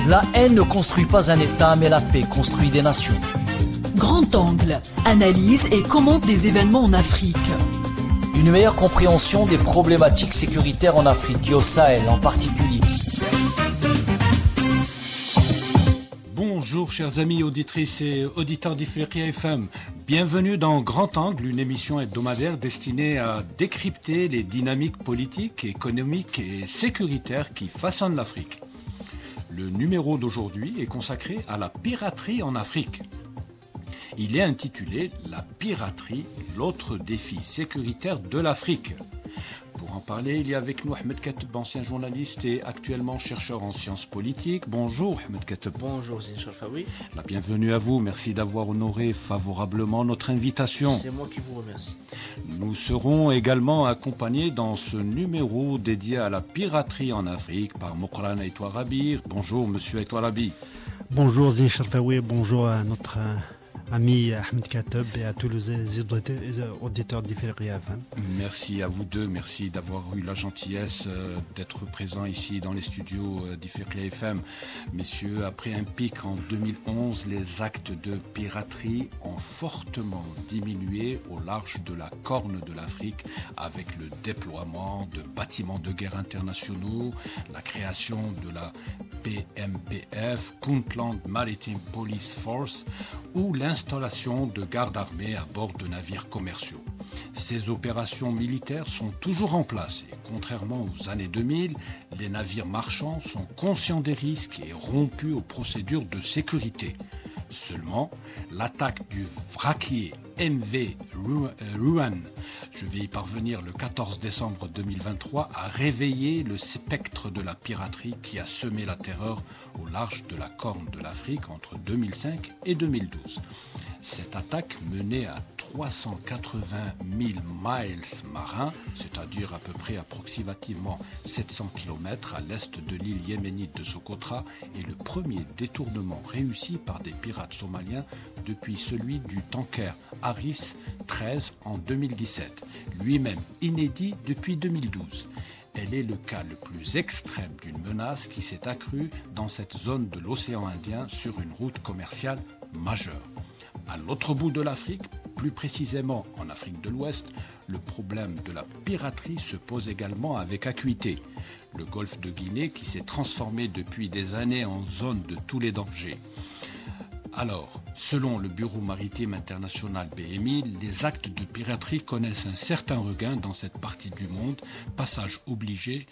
La haine ne construit pas un État, mais la paix construit des nations. Grand Angle analyse et commente des événements en Afrique. Une meilleure compréhension des problématiques sécuritaires en Afrique et au Sahel en particulier. Bonjour chers amis auditrices et auditeurs d'Ifriqiya FM. Bienvenue dans Grand Angle, une émission hebdomadaire destinée à décrypter les dynamiques politiques, économiques et sécuritaires qui façonnent l'Afrique. Le numéro d'aujourd'hui est consacré à la piraterie en Afrique. Il est intitulé « La piraterie, l'autre défi sécuritaire de l'Afrique ». Pour en parler, il y a avec nous Ahmed Kateb, ancien journaliste et actuellement chercheur en sciences politiques. Bonjour Ahmed Kateb. Bonjour Zine Chalfaoui. La bienvenue à vous, merci d'avoir honoré favorablement notre invitation. C'est moi qui vous remercie. Nous serons également accompagnés dans ce numéro dédié à la piraterie en Afrique par Mokran Aitouarabi. Bonjour Monsieur Aitouarabi. Bonjour Zine Chalfaoui, bonjour à notre ami Ahmed Kateb et à tous les auditeurs d'Ifriqiya FM. Merci à vous deux, merci d'avoir eu la gentillesse d'être présents ici dans les studios d'Ifriqiya FM. Messieurs, après un pic en 2011, les actes de piraterie ont fortement diminué au large de la Corne de l'Afrique avec le déploiement de bâtiments de guerre internationaux, la création de la PMPF, Puntland Maritime Police Force, ou l'installation de gardes armés à bord de navires commerciaux. Ces opérations militaires sont toujours en place et contrairement aux années 2000, les navires marchands sont conscients des risques et rompus aux procédures de sécurité. Seulement, l'attaque du vraquier MV Ruan, je vais y parvenir le 14 décembre 2023, a réveillé le spectre de la piraterie qui a semé la terreur au large de la Corne de l'Afrique entre 2005 et 2012. Cette attaque menée à 380 000 miles marins, c'est-à-dire à peu près approximativement 700 km à l'est de l'île yéménite de Socotra, est le premier détournement réussi par des pirates somaliens depuis celui du tanker Harris 13 en 2017, lui-même inédit depuis 2012. Elle est le cas le plus extrême d'une menace qui s'est accrue dans cette zone de l'océan Indien sur une route commerciale majeure. À l'autre bout de l'Afrique, plus précisément en Afrique de l'Ouest, le problème de la piraterie se pose également avec acuité. Le golfe de Guinée qui s'est transformé depuis des années en zone de tous les dangers. Alors, selon le Bureau maritime international BMI, les actes de piraterie connaissent un certain regain dans cette partie du monde, passage obligé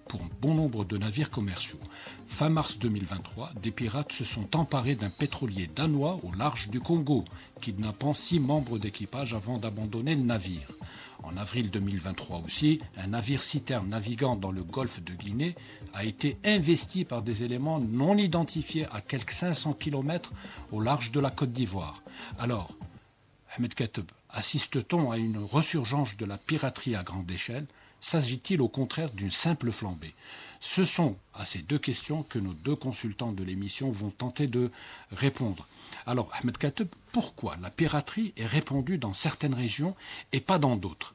pour bon nombre de navires commerciaux. Fin mars 2023, des pirates se sont emparés d'un pétrolier danois au large du Congo, kidnappant 6 membres d'équipage avant d'abandonner le navire. En avril 2023 aussi, un navire-citerne naviguant dans le golfe de Guinée a été investi par des éléments non identifiés à quelques 500 km au large de la Côte d'Ivoire. Alors, Ahmed Kateb, assiste-t-on à une resurgence de la piraterie à grande échelle ? S'agit-il au contraire d'une simple flambée ? Ce sont à ces deux questions que nos deux consultants de l'émission vont tenter de répondre. Alors, Ahmed Kateb, pourquoi la piraterie est répandue dans certaines régions et pas dans d'autres ?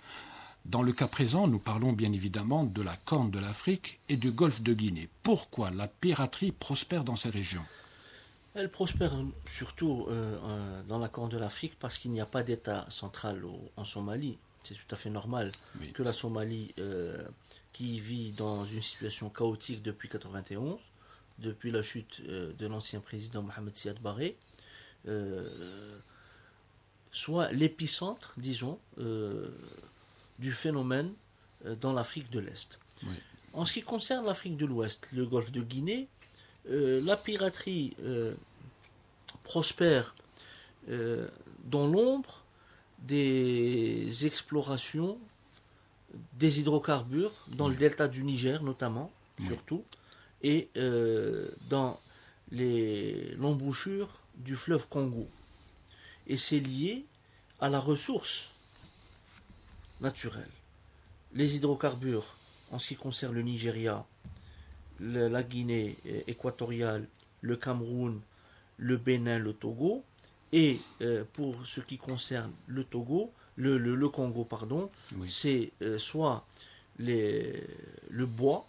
Dans le cas présent, nous parlons bien évidemment de la Corne de l'Afrique et du golfe de Guinée. Pourquoi la piraterie prospère dans ces régions ? Elle prospère surtout dans la Corne de l'Afrique parce qu'il n'y a pas d'État central en Somalie. C'est tout à fait normal que la Somalie, qui vit dans une situation chaotique depuis 1991, depuis la chute de l'ancien président Mohamed Siad Barre, soit l'épicentre, disons, du phénomène dans l'Afrique de l'Est. Oui. En ce qui concerne l'Afrique de l'Ouest, le golfe de Guinée, la piraterie prospère dans l'ombre des explorations des hydrocarbures dans le delta du Niger notamment, surtout, et dans l'embouchure du fleuve Congo. Et c'est lié à la ressource naturelle. Les hydrocarbures, en ce qui concerne le Nigeria, la Guinée équatoriale, le Cameroun, le Bénin, le Togo, et pour ce qui concerne le Togo, le Congo, pardon, c'est soit le bois,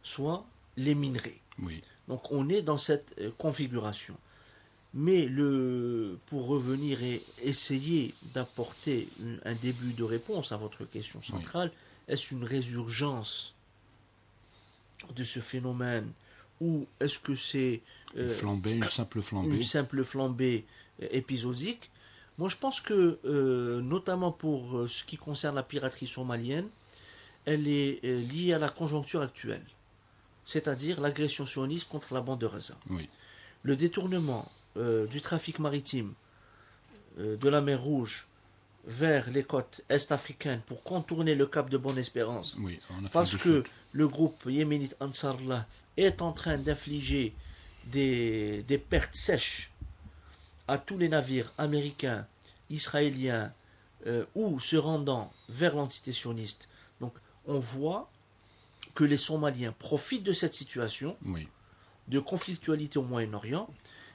soit les minerais. Oui. Donc on est dans cette configuration. Mais pour revenir et essayer d'apporter un début de réponse à votre question centrale, est-ce une résurgence de ce phénomène ou est-ce que c'est une simple flambée épisodique? Moi je pense que, notamment pour ce qui concerne la piraterie somalienne, elle est liée à la conjoncture actuelle, c'est-à-dire l'agression sioniste contre la bande de Gaza. Oui. Le détournement du trafic maritime de la mer Rouge vers les côtes est-africaines pour contourner le cap de Bonne-Espérance, parce que le groupe yéménite Ansarallah est en train d'infliger des pertes sèches à tous les navires américains, israéliens ou se rendant vers l'entité sioniste. Donc on voit que les Somaliens profitent de cette situation de conflictualité au Moyen-Orient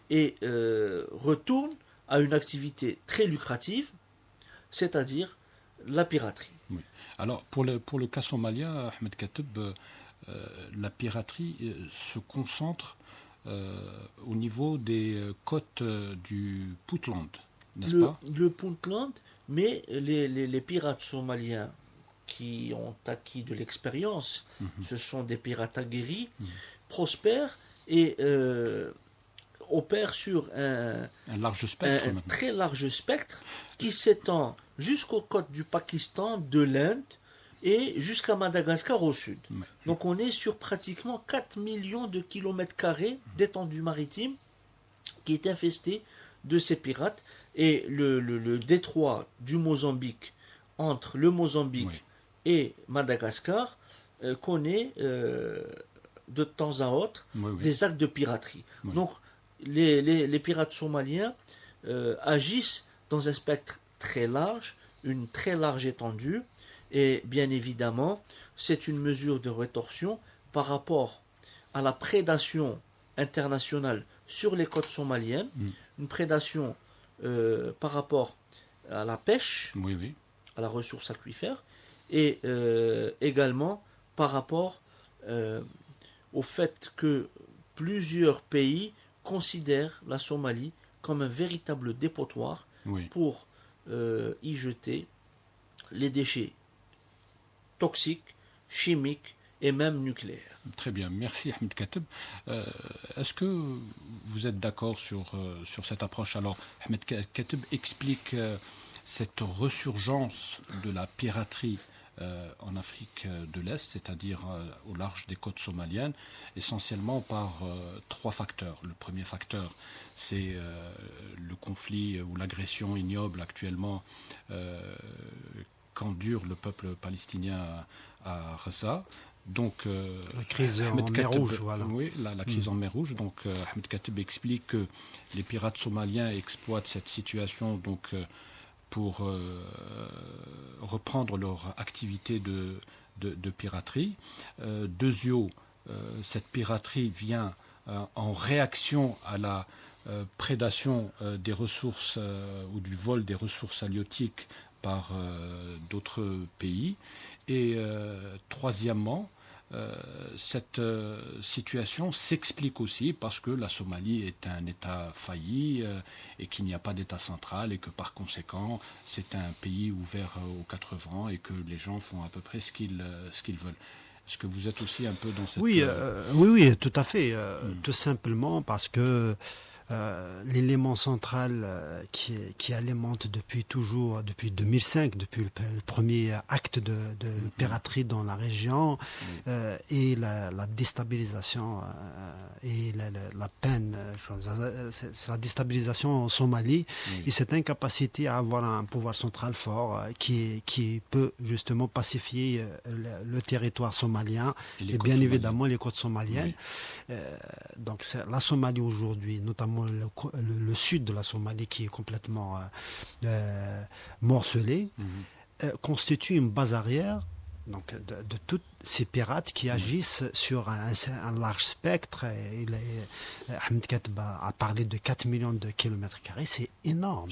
et retournent à une activité très lucrative, c'est-à-dire la piraterie. Oui. Alors pour le cas somalien, Ahmed Kateb, la piraterie se concentre au niveau des côtes du Puntland, n'est-ce pas? Le Puntland, mais les pirates somaliens qui ont acquis de l'expérience, ce sont des pirates aguerris, prospèrent et opèrent sur un très large spectre qui s'étend jusqu'aux côtes du Pakistan, de l'Inde et jusqu'à Madagascar au sud. Donc on est sur pratiquement 4 millions de kilomètres carrés d'étendue maritime qui est infestée de ces pirates. Et le détroit du Mozambique, entre le Mozambique et Madagascar, connaît de temps à autre des actes de piraterie. Donc les pirates somaliens agissent dans un spectre très large, une très large étendue, et bien évidemment, c'est une mesure de rétorsion par rapport à la prédation internationale sur les côtes somaliennes, une prédation par rapport à la pêche, à la ressource aquifère, et également par rapport au fait que plusieurs pays considèrent la Somalie comme un véritable dépotoir pour y jeter les déchets toxiques, chimiques et même nucléaires. Très bien, merci Ahmed Kateb. Est-ce que vous êtes d'accord sur cette approche? Alors, Ahmed Kateb explique cette ressurgence de la piraterie en Afrique de l'Est, c'est-à-dire au large des côtes somaliennes, essentiellement par 3 facteurs. Le premier facteur, c'est le conflit ou l'agression ignoble actuellement qu'endure le peuple palestinien à Gaza. Donc, la crise en mer Rouge, voilà. Oui, la crise en mer Rouge. Donc, Ahmed Kateb explique que les pirates somaliens exploitent cette situation pour reprendre leur activité de piraterie. Deuxièmement, cette piraterie vient en réaction à la prédation des ressources ou du vol des ressources halieutiques par d'autres pays. Et troisièmement, cette situation s'explique aussi parce que la Somalie est un État failli et qu'il n'y a pas d'État central et que par conséquent c'est un pays ouvert aux 4 vents et que les gens font à peu près ce qu'ils veulent. Est-ce que vous êtes aussi un peu dans cette... Oui, tout à fait. Tout simplement parce que l'élément central qui alimente depuis toujours, depuis 2005, depuis le premier acte de piraterie dans la région, et la déstabilisation et la peine, c'est la déstabilisation en Somalie et cette incapacité à avoir un pouvoir central fort qui peut justement pacifier le territoire somalien et bien évidemment les côtes somaliennes. Donc la Somalie aujourd'hui, notamment le sud de la Somalie qui est complètement morcelé, constitue une base arrière donc de toute ces pirates qui agissent sur un large spectre. Ahmed Kateb a parlé de 4 millions de kilomètres carrés, c'est énorme.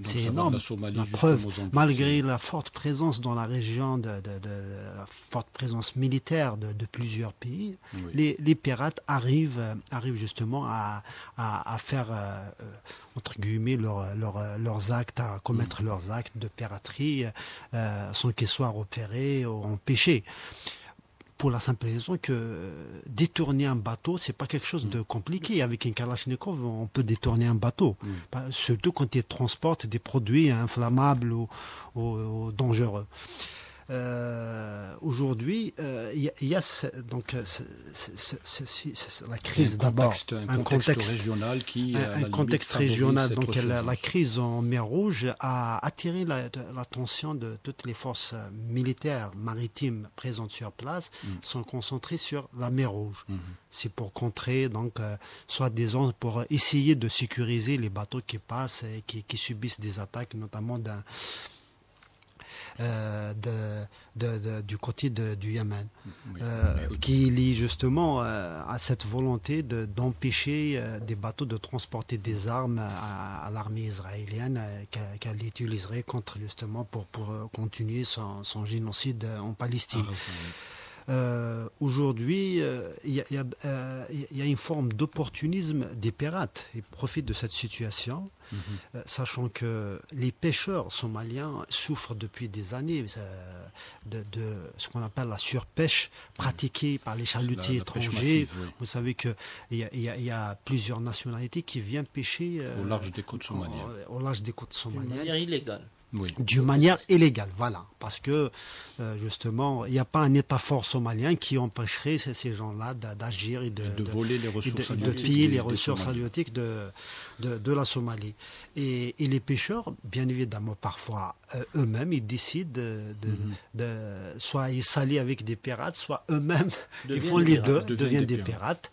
C'est énorme. La preuve, malgré la forte présence dans la région, la forte présence militaire de plusieurs pays, les pirates arrivent justement à faire, entre guillemets, leurs actes, à commettre leurs actes de piraterie sans qu'ils soient repérés ou empêchés. Pour la simple raison que détourner un bateau, c'est pas quelque chose de compliqué. Avec une Kalachnikov, on peut détourner un bateau. Surtout quand il transporte des produits inflammables ou dangereux. Aujourd'hui, il y a donc la crise d'abord, un contexte régional qui un contexte régional. Donc la crise en mer Rouge a attiré l'attention de toutes les forces militaires maritimes présentes sur place, sont concentrées sur la mer Rouge. C'est pour contrer, donc, soi-disant, pour essayer de sécuriser les bateaux qui passent et qui subissent des attaques, notamment du côté du Yémen, qui est lié justement à cette volonté d'empêcher des bateaux de transporter des armes à l'armée israélienne qu'elle utiliserait contre, justement, pour continuer son génocide en Palestine. Aujourd'hui, il y a une forme d'opportunisme des pirates. Ils profitent de cette situation, sachant que les pêcheurs somaliens souffrent depuis des années de ce qu'on appelle la surpêche pratiquée par les chalutiers étrangers. Vous savez qu'il y a plusieurs nationalités qui viennent pêcher au large des côtes somaliennes. Au large des côtes somaliennes. De manière illégale. D'une manière illégale, voilà. Parce que, justement, il n'y a pas un État fort somalien qui empêcherait ces gens-là d'agir et de voler les ressources de piller les ressources halieutiques de la Somalie. Et les pêcheurs, bien évidemment, parfois, eux-mêmes, ils décident soit ils s'allient avec des pirates, soit eux-mêmes, ils font les deux, deviennent des pirates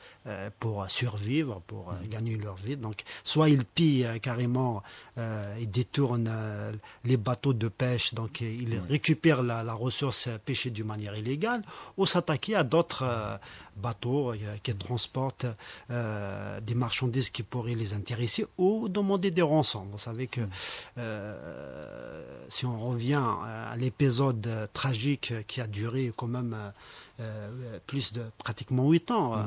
pour survivre, pour gagner leur vie. Donc, soit ils pillent carrément, ils détournent les bateaux de pêche, donc ils récupèrent la ressource pêchée d'une manière illégale, ou s'attaquer à d'autres bateaux qui transportent des marchandises qui pourraient les intéresser, ou demander des rançons. Vous savez que si on revient à l'épisode tragique qui a duré quand même plus de pratiquement 8 ans,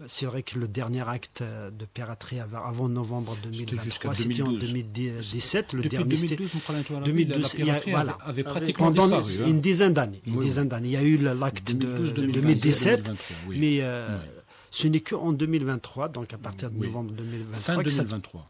c'est vrai que le dernier acte de piraterie avant novembre 2023, c'était en 2017. Le Depuis dernier, 2012, on 2012, la piraterie avait pratiquement pendant disparu. Une dizaine d'années. Il y a eu l'acte de 2017, mais ce n'est qu'en 2023, donc à partir de novembre 2023, fin 2023.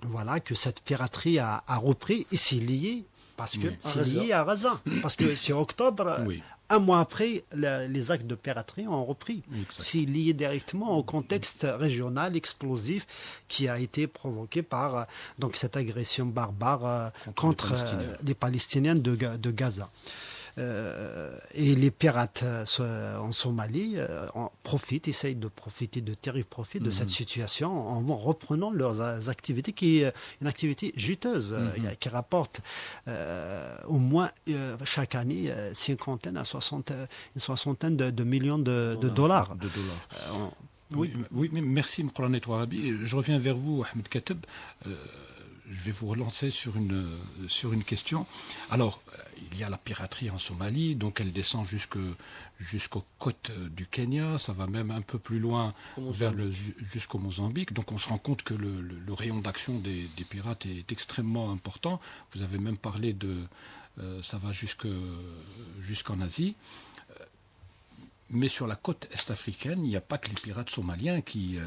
Voilà, que cette piraterie a repris, et c'est lié, parce que c'est lié à Raza. Parce que c'est octobre, un mois après, les actes de piraterie ont repris. C'est lié directement au contexte régional explosif qui a été provoqué par donc cette agression barbare contre les Palestiniens de Gaza. Et les pirates en Somalie essayent de profiter, de terribles profits de cette situation en reprenant leurs activités, qui est une activité juteuse, qui rapporte au moins chaque année une soixantaine de millions de dollars. Oui, mais merci Mokhran Touarabi. Je reviens vers vous, Ahmed Kateb. Je vais vous relancer sur une question. Alors, il y a la piraterie en Somalie, donc elle descend jusqu'aux côtes du Kenya, ça va même un peu plus loin jusqu'au Mozambique. Donc on se rend compte que le rayon d'action des pirates est extrêmement important. Vous avez même parlé ça va jusqu'en Asie. Mais sur la côte est-africaine, il n'y a pas que les pirates somaliens qui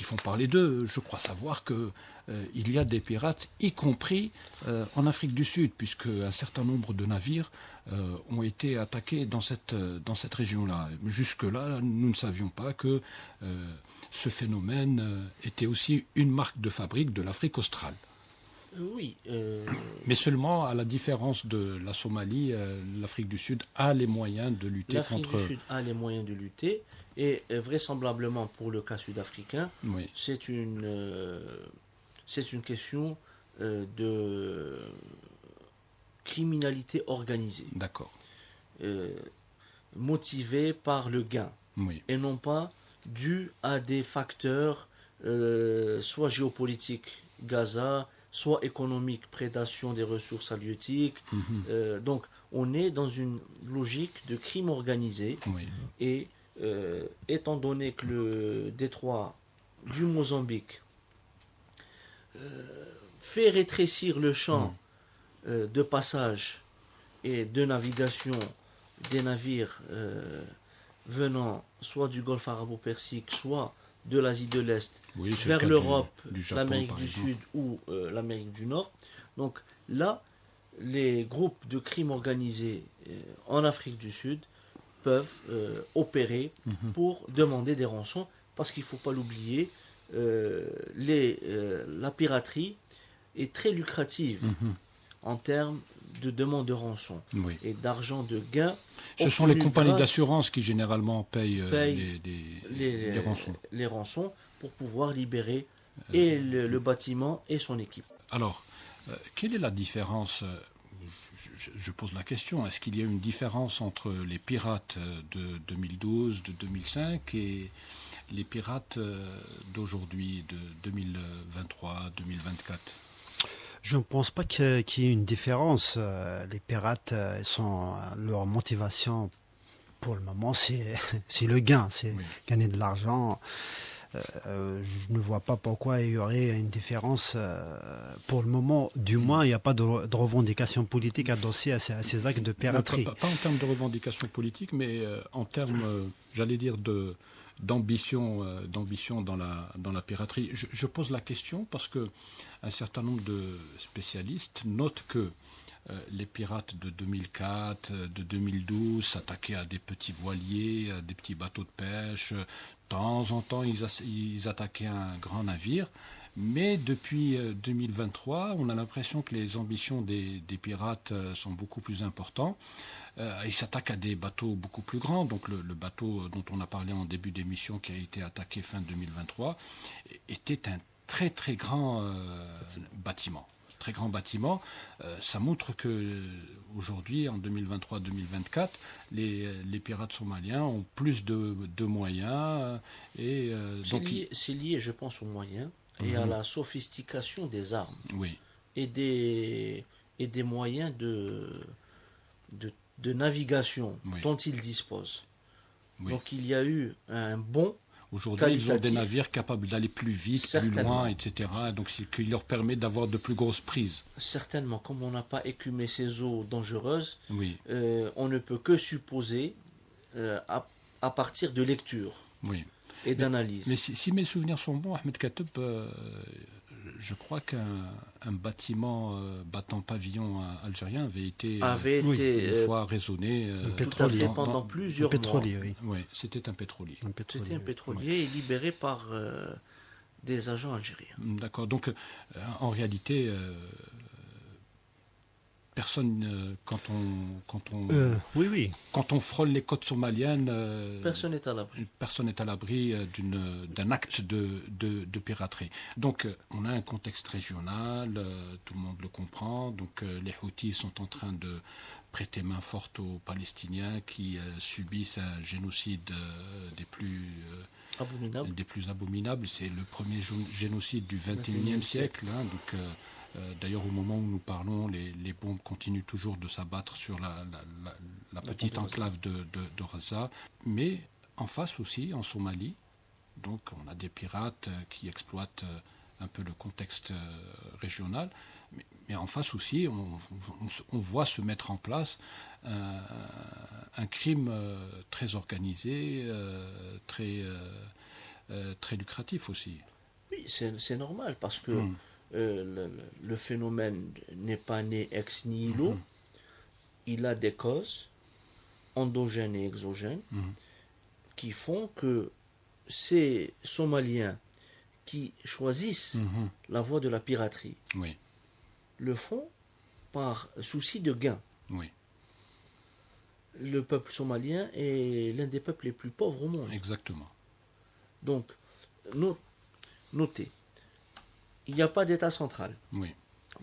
font parler d'eux. Je crois savoir qu'il y a des pirates, y compris en Afrique du Sud, puisque un certain nombre de navires ont été attaqués dans cette région-là. Jusque-là, nous ne savions pas que ce phénomène était aussi une marque de fabrique de l'Afrique australe. Oui. Mais seulement, à la différence de la Somalie, l'Afrique du Sud a les moyens de lutter contre... L'Afrique du Sud a les moyens de lutter, et vraisemblablement pour le cas sud-africain, c'est une question criminalité organisée. D'accord. Motivée par le gain. Oui. Et non pas due à des facteurs soit géopolitiques, Gaza, soit économiques, prédation des ressources halieutiques. Donc, on est dans une logique de crime organisé. Oui. Et étant donné que le détroit du Mozambique fait rétrécir le champ de passage et de navigation des navires venant soit du Golfe arabo-persique, soit de l'Asie de l'Est, Oui, c'est vers le cas l'Europe, du Japon, l'Amérique par du exemple. Sud ou l'Amérique du Nord. Donc là, les groupes de crimes organisés en Afrique du Sud peuvent opérer pour demander des rançons, parce qu'il ne faut pas l'oublier, la piraterie est très lucrative en termes de demande de rançon Oui. et d'argent de gain. Ce sont les obtenu compagnies grâce- d'assurance qui généralement payent les des rançons. les rançons pour pouvoir libérer et le bâtiment et son équipe. Alors, quelle est la différence je pose la question, est-ce qu'il y a une différence entre les pirates de 2012, de 2005 et les pirates d'aujourd'hui, de 2023, 2024 ? Je ne pense pas qu'il y ait une différence. Les pirates, leur motivation pour le moment, c'est le gain, c'est gagner de l'argent. Je ne vois pas pourquoi il y aurait une différence. Pour le moment, du moins, il n'y a pas de revendication politique adossée à ces actes de piraterie. Pas en termes de revendication politique, mais en termes, j'allais dire, d'ambition dans la piraterie. Je pose la question parce que un certain nombre de spécialistes notent que les pirates de 2004, de 2012 s'attaquaient à des petits voiliers, à des petits bateaux de pêche. De temps en temps, ils attaquaient un grand navire. Mais depuis 2023, on a l'impression que les ambitions des pirates sont beaucoup plus importantes. Ils s'attaquent à des bateaux beaucoup plus grands. Donc le bateau dont on a parlé en début d'émission, qui a été attaqué fin 2023, était un très très grand bâtiment. Très grand bâtiment. Ça montre que aujourd'hui, en 2023-2024, les pirates somaliens ont plus de moyens. C'est lié, je pense, aux moyens et à la sophistication des armes. Oui. Et des moyens de navigation dont ils disposent. Oui. Donc il y a eu un bon aujourd'hui, ils ont des qualitatif. navires capables d'aller plus vite, plus loin, etc. Donc c'est ce qui leur permet d'avoir de plus grosses prises. Certainement, comme on n'a pas écumé ces eaux dangereuses, Oui. On ne peut que supposer à partir de lecture Oui. et d'analyse. Mais si mes souvenirs sont bons, Ahmed Katoub, je crois qu'un bâtiment battant pavillon algérien avait été une fois raisonné tout à fait pendant plusieurs mois. Oui. Oui, c'était un pétrolier. C'était un pétrolier libéré par des agents algériens. D'accord. Donc, en réalité, personne, quand on frôle les côtes somaliennes, personne n'est à l'abri. Personne n'est à l'abri d'un acte de piraterie. Donc, on a un contexte régional, tout le monde le comprend. Donc, les Houthis sont en train de prêter main forte aux Palestiniens qui subissent un génocide des plus abominables. C'est le premier génocide du XXIe siècle. Donc, d'ailleurs, au moment où nous parlons, les bombes continuent toujours de s'abattre sur la petite enclave de Gaza. Mais en face aussi, en Somalie, donc on a des pirates qui exploitent un peu le contexte régional. Mais en face aussi, on voit se mettre en place un crime très organisé, très lucratif aussi. Oui, c'est normal parce que le phénomène n'est pas né ex nihilo. Il a des causes endogènes et exogènes qui font que ces Somaliens qui choisissent la voie de la piraterie le font par souci de gain. Oui. Le peuple somalien est l'un des peuples les plus pauvres au monde. Exactement. Donc, notez, il n'y a pas d'État central. Oui.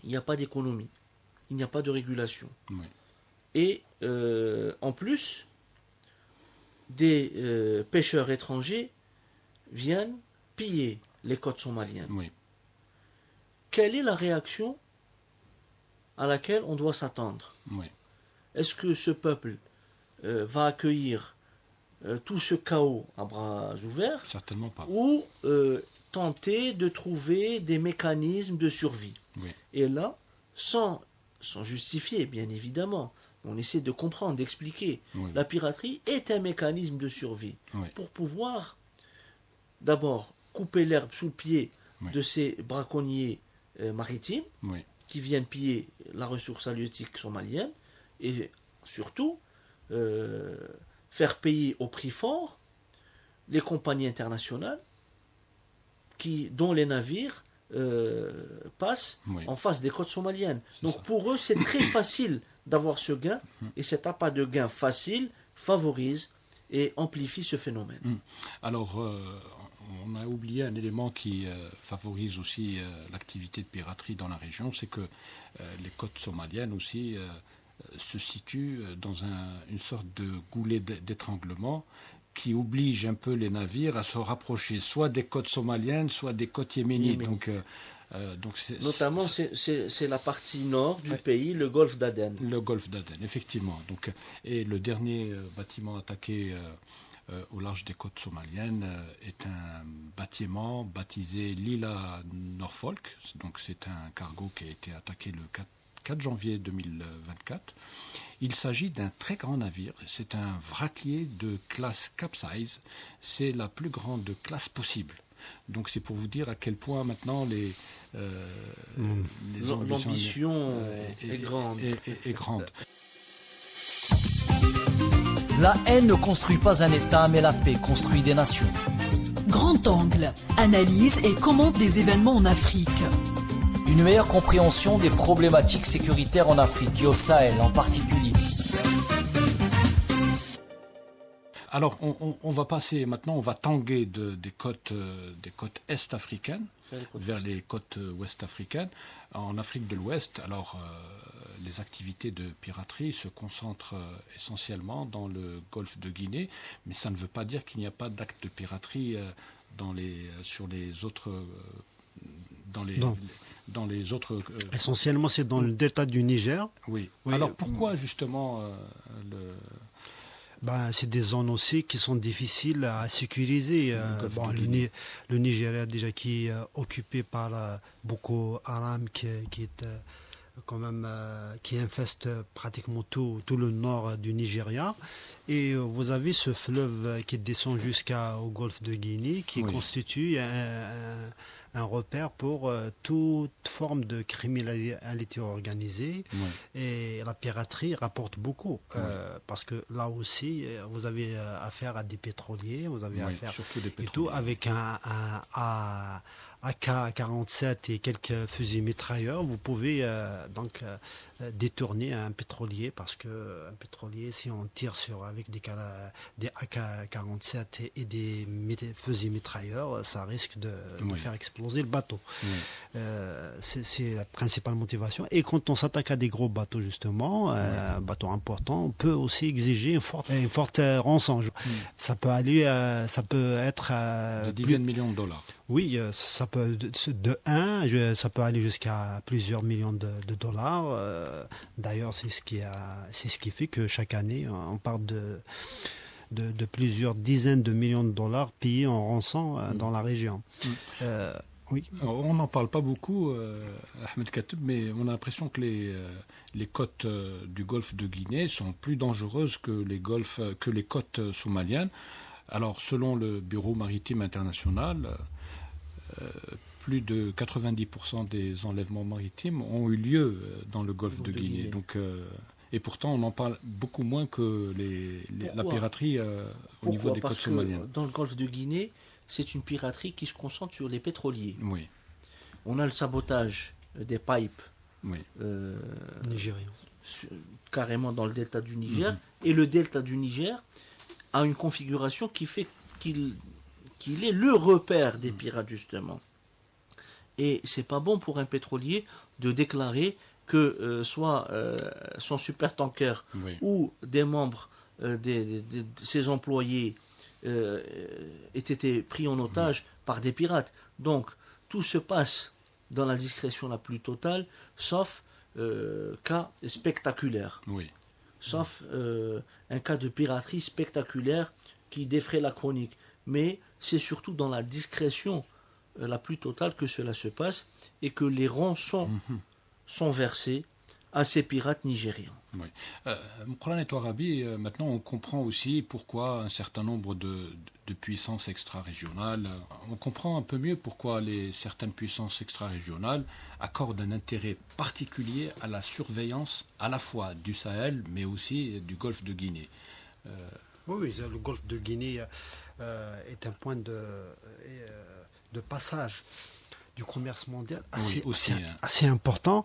Il n'y a pas d'économie. il n'y a pas de régulation. Oui. Et en plus, des pêcheurs étrangers viennent piller les côtes somaliennes. Oui. Quelle est la réaction à laquelle on doit s'attendre? Oui. Est-ce que ce peuple va accueillir tout ce chaos à bras ouverts, Certainement pas. ou tenter de trouver des mécanismes de survie? Oui. Et là, sans justifier, bien évidemment, on essaie de comprendre, d'expliquer. Oui. La piraterie est un mécanisme de survie Oui. pour pouvoir d'abord couper l'herbe sous le pied Oui. de ces braconniers maritimes Oui. qui viennent piller la ressource halieutique somalienne, et surtout faire payer au prix fort les compagnies internationales dont les navires passent Oui. en face des côtes somaliennes. C'est Donc ça. pour eux, c'est très facile d'avoir ce gain, et cet appât de gain facile favorise et amplifie ce phénomène. Alors, on a oublié un élément qui favorise aussi l'activité de piraterie dans la région, c'est que les côtes somaliennes aussi se situent dans une sorte de goulet d'étranglement qui oblige un peu les navires à se rapprocher soit des côtes somaliennes, soit des côtes yéménites. Notamment, c'est la partie nord du pays, le golfe d'Aden. Le golfe d'Aden, effectivement. Donc, et le dernier bâtiment attaqué au large des côtes somaliennes est un bâtiment baptisé Lila Norfolk. Donc, c'est un cargo qui a été attaqué le 4 janvier 2024. Il s'agit d'un très grand navire. C'est un vraquier de classe capsize. C'est la plus grande classe possible. Donc c'est pour vous dire à quel point maintenant l'ambition est grande. Est grande. La haine ne construit pas un État, mais la paix construit des nations. Grand angle, analyse et commente des événements en Afrique. Une meilleure compréhension des problématiques sécuritaires en Afrique et au Sahel en particulier. Alors, on va passer maintenant, on va tanguer des côtes est africaines vers les côtes ouest africaines. En Afrique de l'Ouest, alors les activités de piraterie se concentrent essentiellement dans le golfe de Guinée, mais ça ne veut pas dire qu'il n'y a pas d'actes de piraterie dans les autres. Essentiellement, c'est dans le delta du Niger. Oui. Oui. Alors pourquoi justement c'est des zones aussi qui sont difficiles à sécuriser. Le Nigeria déjà qui est occupé par Boko Haram qui est quand même qui infeste pratiquement tout le nord du Nigeria. Et vous avez ce fleuve qui descend jusqu'au golfe de Guinée qui constitue un repère pour toute forme de criminalité organisée. Et la piraterie rapporte beaucoup parce que là aussi vous avez affaire à des pétroliers, vous avez affaire et tout avec un AK-47 et quelques fusils mitrailleurs. Vous pouvez détourner un pétrolier parce que un pétrolier, si on tire avec des AK-47 et des fusils mitrailleurs, ça risque de faire exploser le bateau. C'est la principale motivation. Et quand on s'attaque à des gros bateaux, justement, bateaux importants, on peut aussi exiger une forte rançon. Ça peut être de dizaines de millions de dollars. Oui, ça peut ça peut aller jusqu'à plusieurs millions de dollars. D'ailleurs, c'est ce qui fait que chaque année, on parle de plusieurs dizaines de millions de dollars payés en rançon dans la région. Oui. On n'en parle pas beaucoup, Ahmed Katoub, mais on a l'impression que les côtes du golfe de Guinée sont plus dangereuses que les côtes somaliennes. Alors, selon le Bureau maritime international, plus de 90% des enlèvements maritimes ont eu lieu dans le golfe de Guinée. Donc, et pourtant, on en parle beaucoup moins que la piraterie au niveau des côtes somaliennes. Parce que dans le golfe de Guinée, c'est une piraterie qui se concentre sur les pétroliers. Oui. On a le sabotage des pipes nigériens, carrément dans le delta du Niger. Et le delta du Niger a une configuration qui fait qu'il est le repère des pirates, justement. Et c'est pas bon pour un pétrolier de déclarer que soit son supertanker ou des membres de ses employés aient été pris en otage par des pirates. Donc, tout se passe dans la discrétion la plus totale, sauf cas spectaculaire. Sauf un cas de piraterie spectaculaire qui défraie la chronique. Mais c'est surtout dans la discrétion la plus totale que cela se passe et que les rançons sont versées à ces pirates nigérians. Moukran et Touarabi, maintenant on comprend aussi pourquoi un certain nombre de puissances extra-régionales, on comprend un peu mieux pourquoi certaines puissances extra-régionales accordent un intérêt particulier à la surveillance à la fois du Sahel mais aussi du golfe de Guinée. Oui, le golfe de Guinée est un point de passage du commerce mondial assez important.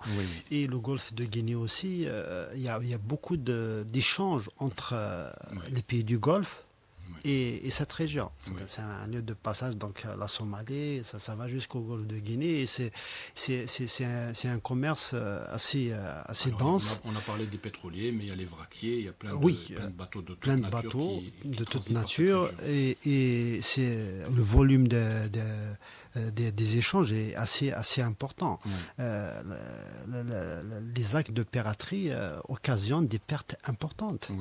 Et le golfe de Guinée aussi, il y a beaucoup d'échanges entre les pays du Golfe et cette région. C'est un lieu de passage, donc la Somalie, ça va jusqu'au golfe de Guinée. Et c'est un commerce assez dense. On a parlé des pétroliers, mais il y a les vraquiers, il y a plein de bateaux de toute nature. Et c'est le volume des échanges est assez important. Les actes de piraterie occasionnent des pertes importantes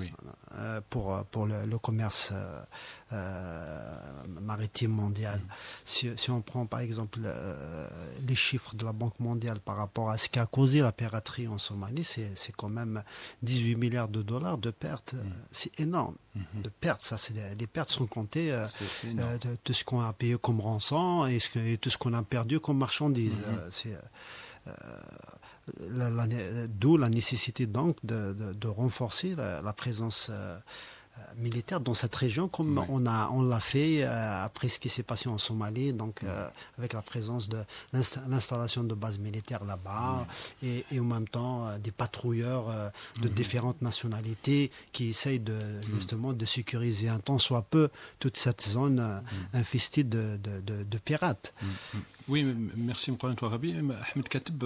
pour le commerce maritime mondial. Si on prend par exemple les chiffres de la Banque mondiale par rapport à ce qui a causé la piraterie en Somalie, c'est quand même 18 milliards de dollars de pertes. C'est énorme. De pertes, les pertes sont comptées de tout ce qu'on a payé comme rançon et tout ce qu'on a perdu comme marchandises. D'où la nécessité donc de renforcer la présence militaire dans cette région, comme on l'a fait après ce qui s'est passé en Somalie, donc avec la présence de l'installation de bases militaires là-bas et en même temps des patrouilleurs de différentes nationalités qui essayent justement de sécuriser un tant soit peu toute cette zone infestée de pirates. Oui, merci Moukran Touarabi. Ahmed Kateb,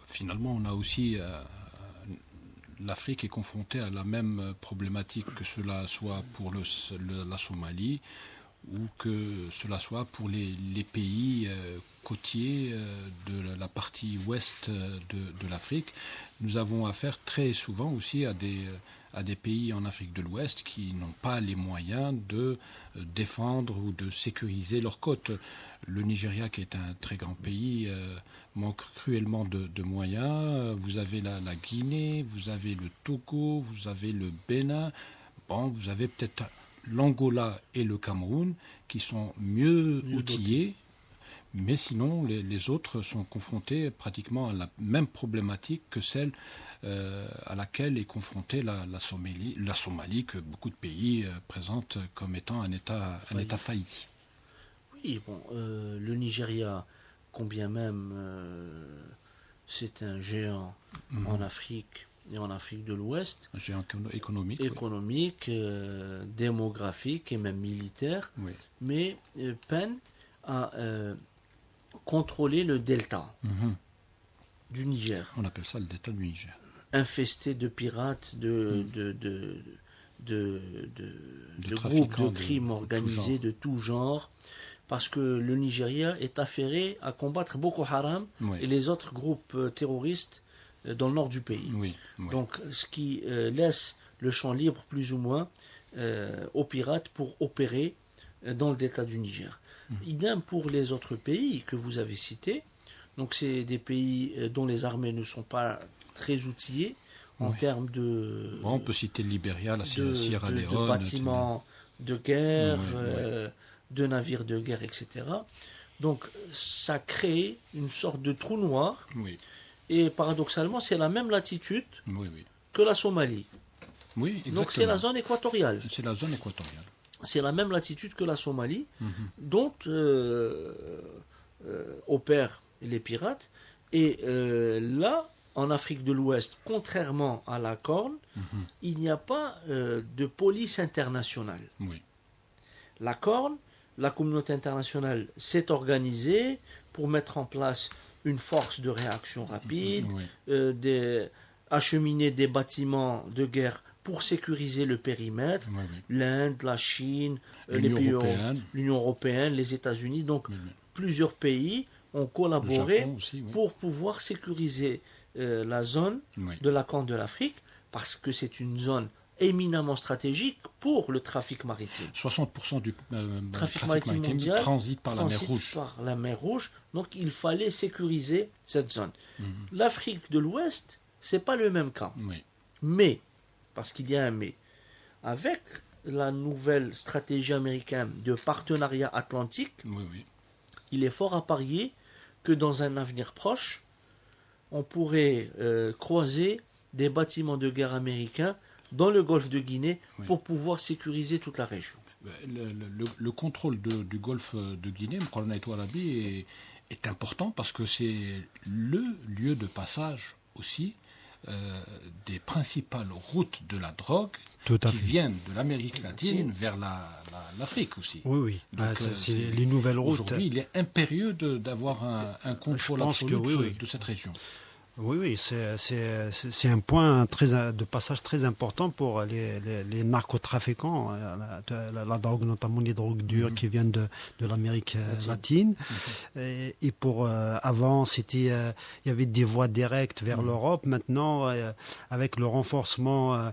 finalement on a aussi l'Afrique est confrontée à la même problématique, que cela soit pour la Somalie ou que cela soit pour les pays côtiers de la partie ouest de l'Afrique. Nous avons affaire très souvent aussi à des pays en Afrique de l'Ouest qui n'ont pas les moyens de défendre ou de sécuriser leurs côtes. Le Nigeria, qui est un très grand pays, manque cruellement de moyens. Vous avez la Guinée, vous avez le Togo, vous avez le Bénin. Vous avez peut-être l'Angola et le Cameroun qui sont mieux outillés. Mais sinon, les autres sont confrontés pratiquement à la même problématique que celle à laquelle est confrontée la Somalie, que beaucoup de pays présentent comme étant un État failli. Oui, le Nigeria, combien même c'est un géant en Afrique et en Afrique de l'Ouest. Un géant économique. Démographique et même militaire, mais peine à contrôler le delta du Niger. On appelle ça le delta du Niger. Infesté de pirates, de groupes de crimes organisés de tout genre, parce que le Nigeria est affairé à combattre Boko Haram et les autres groupes terroristes dans le nord du pays. Donc, ce qui laisse le champ libre, plus ou moins, aux pirates pour opérer dans le delta du Niger. Idem pour les autres pays que vous avez cités. Donc, c'est des pays dont les armées ne sont pas très outillées en termes de... on peut citer le Libéria, la Sierra Leone... de bâtiments de guerre, de navires de guerre, etc. Donc, ça crée une sorte de trou noir. Et paradoxalement, c'est la même latitude que la Somalie. Donc, c'est la zone équatoriale. C'est la zone équatoriale. C'est la même latitude que la Somalie, dont opèrent les pirates. Et là, en Afrique de l'Ouest, contrairement à la Corne, il n'y a pas de police internationale. La Corne, la communauté internationale s'est organisée pour mettre en place une force de réaction rapide, Oui. Acheminer des bâtiments de guerre pour sécuriser le périmètre, Oui, oui. l'Inde, la Chine, l'Union européenne, les États-Unis. Donc, plusieurs pays ont collaboré aussi, oui. pour pouvoir sécuriser la zone de la Corne de l'Afrique, parce que c'est une zone éminemment stratégique pour le trafic maritime. 60% du trafic maritime mondial transite par la mer Rouge. Par la mer Rouge. Donc, il fallait sécuriser cette zone. L'Afrique de l'Ouest, c'est pas le même cas. Oui. Mais, parce qu'il y a un mais, avec la nouvelle stratégie américaine de partenariat atlantique, Oui. il est fort à parier que dans un avenir proche, on pourrait croiser des bâtiments de guerre américains dans le golfe de Guinée pour pouvoir sécuriser toute la région. Le contrôle du golfe de Guinée, Mkolana Eto'o Arabi, est important parce que c'est le lieu de passage aussi des principales routes de la drogue qui viennent de l'Amérique latine vers l'Afrique aussi. Oui. Donc, c'est les nouvelles routes. Aujourd'hui, il est impérieux d'avoir un contrôle absolu de cette région. Oui, c'est un point de passage très important pour les narcotrafiquants, la drogue, notamment les drogues dures qui viennent de l'Amérique latine. Et pour avant, il y avait des voies directes vers l'Europe. Maintenant, avec le renforcement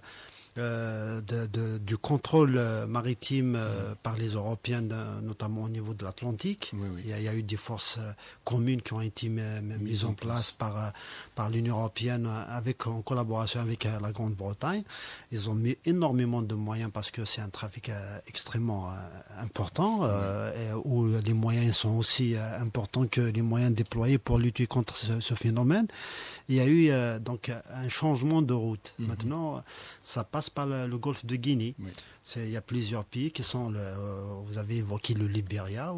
du contrôle maritime par les Européens, notamment au niveau de l'Atlantique. Il y a eu des forces communes qui ont été mises en place par l'Union européenne en collaboration avec la Grande-Bretagne. Ils ont mis énormément de moyens parce que c'est un trafic extrêmement important où les moyens sont aussi importants que les moyens déployés pour lutter contre ce phénomène. Il y a eu donc un changement de route. Maintenant, ça passe par le golfe de Guinée. Il y a plusieurs pays qui sont... vous avez évoqué le Libéria.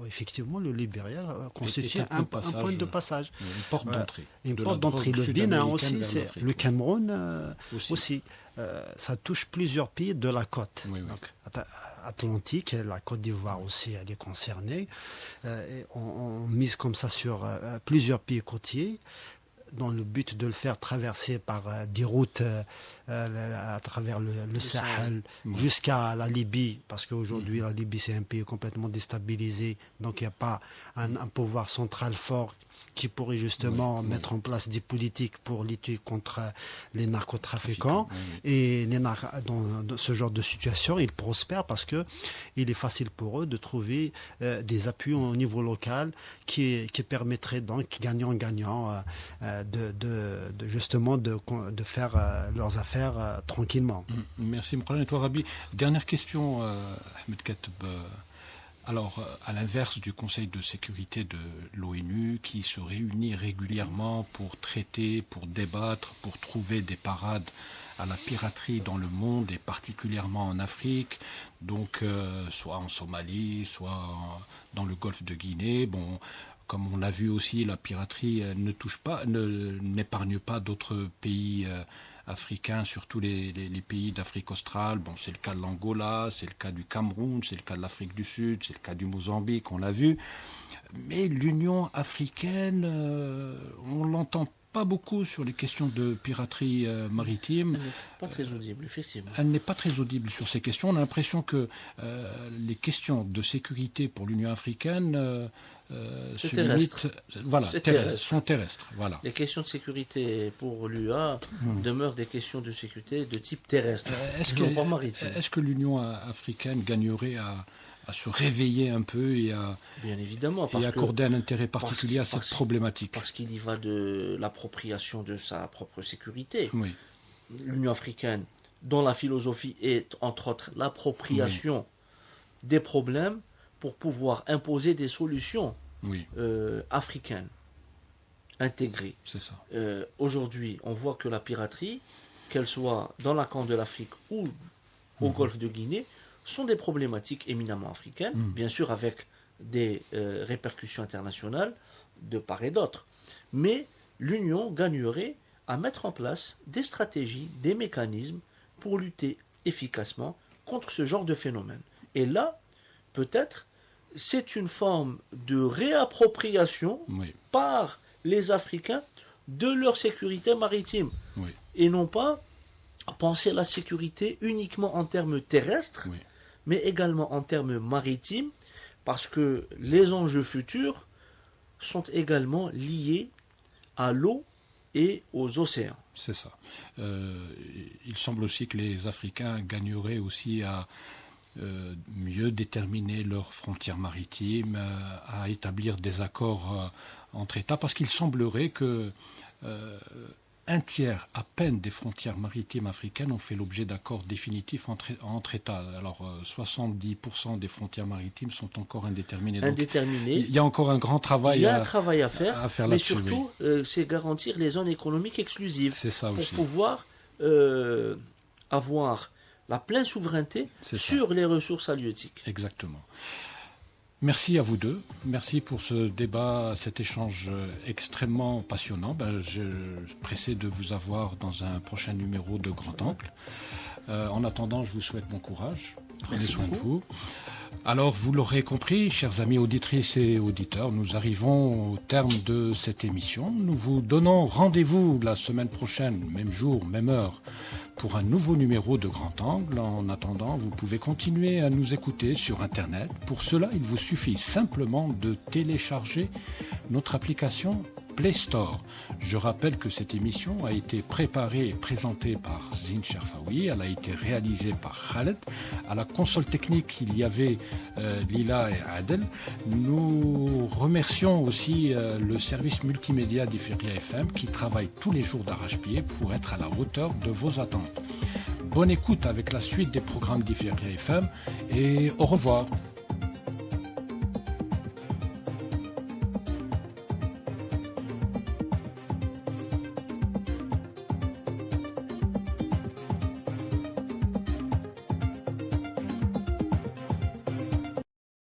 Effectivement, le Libéria constitue un point de passage. Une porte d'entrée. Une porte d'entrée. Le Bénin aussi, le Cameroun aussi. Ça touche plusieurs pays de la côte. Donc, Atlantique, la Côte d'Ivoire aussi, elle est concernée. On mise comme ça sur plusieurs pays côtiers, dans le but de le faire traverser par des routes à travers le Sahel jusqu'à la Libye, parce qu'aujourd'hui la Libye c'est un pays complètement déstabilisé, donc il n'y a pas un pouvoir central fort qui pourrait justement mettre en place des politiques pour lutter contre les narcotrafiquants. Et dans ce genre de situation, ils prospèrent parce que il est facile pour eux de trouver des appuis au niveau local qui permettraient donc gagnant-gagnant justement de faire leurs affaires tranquillement. Merci Mkolana Eto'o Arabi. Dernière question, Ahmed Kateb. Alors, à l'inverse du Conseil de sécurité de l'ONU, qui se réunit régulièrement pour traiter, pour débattre, pour trouver des parades à la piraterie dans le monde et particulièrement en Afrique, donc soit en Somalie, soit dans le golfe de Guinée. Bon, comme on l'a vu aussi, la piraterie n'épargne pas d'autres pays africains, surtout les pays d'Afrique australe. Bon, c'est le cas de l'Angola, c'est le cas du Cameroun, c'est le cas de l'Afrique du Sud, c'est le cas du Mozambique, on l'a vu. Mais l'Union africaine, on l'entend pas beaucoup sur les questions de piraterie maritime. Elle n'est pas très audible, effectivement. Elle n'est pas très audible sur ces questions. On a l'impression que les questions de sécurité pour l'Union africaine sont terrestres. Voilà. Les questions de sécurité pour l'UA demeurent des questions de sécurité de type terrestre, pas maritime. Est-ce que l'Union africaine gagnerait à se réveiller un peu et à accorder un intérêt particulier à cette problématique? Parce qu'il y va de l'appropriation de sa propre sécurité. L'Union africaine, dont la philosophie est, entre autres, l'appropriation des problèmes pour pouvoir imposer des solutions africaines, intégrées. C'est ça. Aujourd'hui, on voit que la piraterie, qu'elle soit dans la Corne de l'Afrique ou au golfe de Guinée, sont des problématiques éminemment africaines, bien sûr avec des répercussions internationales de part et d'autre. Mais l'Union gagnerait à mettre en place des stratégies, des mécanismes pour lutter efficacement contre ce genre de phénomène. Et là, peut-être, c'est une forme de réappropriation par les Africains de leur sécurité maritime. Et non pas penser la sécurité uniquement en termes terrestres, mais également en termes maritimes, parce que les enjeux futurs sont également liés à l'eau et aux océans. C'est ça. Il semble aussi que les Africains gagneraient aussi à mieux déterminer leurs frontières maritimes, à établir des accords entre États, parce qu'il semblerait que un tiers à peine des frontières maritimes africaines ont fait l'objet d'accords définitifs entre États. Alors 70% des frontières maritimes sont encore indéterminées. Donc, il y a encore un grand travail, à faire mais surtout, oui. C'est garantir les zones économiques exclusives. C'est ça pour aussi. Pouvoir avoir la pleine souveraineté sur les ressources halieutiques. Exactement. Merci à vous deux. Merci pour ce débat, cet échange extrêmement passionnant. Je suis pressé de vous avoir dans un prochain numéro de Grand Angle. En attendant, je vous souhaite bon courage. Prenez soin de vous. Alors, vous l'aurez compris, chers amis auditrices et auditeurs, nous arrivons au terme de cette émission. Nous vous donnons rendez-vous la semaine prochaine, même jour, même heure, pour un nouveau numéro de Grand Angle. En attendant, vous pouvez continuer à nous écouter sur Internet. Pour cela, il vous suffit simplement de télécharger notre application Play Store. Je rappelle que cette émission a été préparée et présentée par Zine Cherfaoui. Elle a été réalisée par Khaled. À la console technique, il y avait Lila et Adel. Nous remercions aussi le service multimédia d'Ifriqiya FM qui travaille tous les jours d'arrache-pied pour être à la hauteur de vos attentes. Bonne écoute avec la suite des programmes d'Ifriqiya FM et au revoir.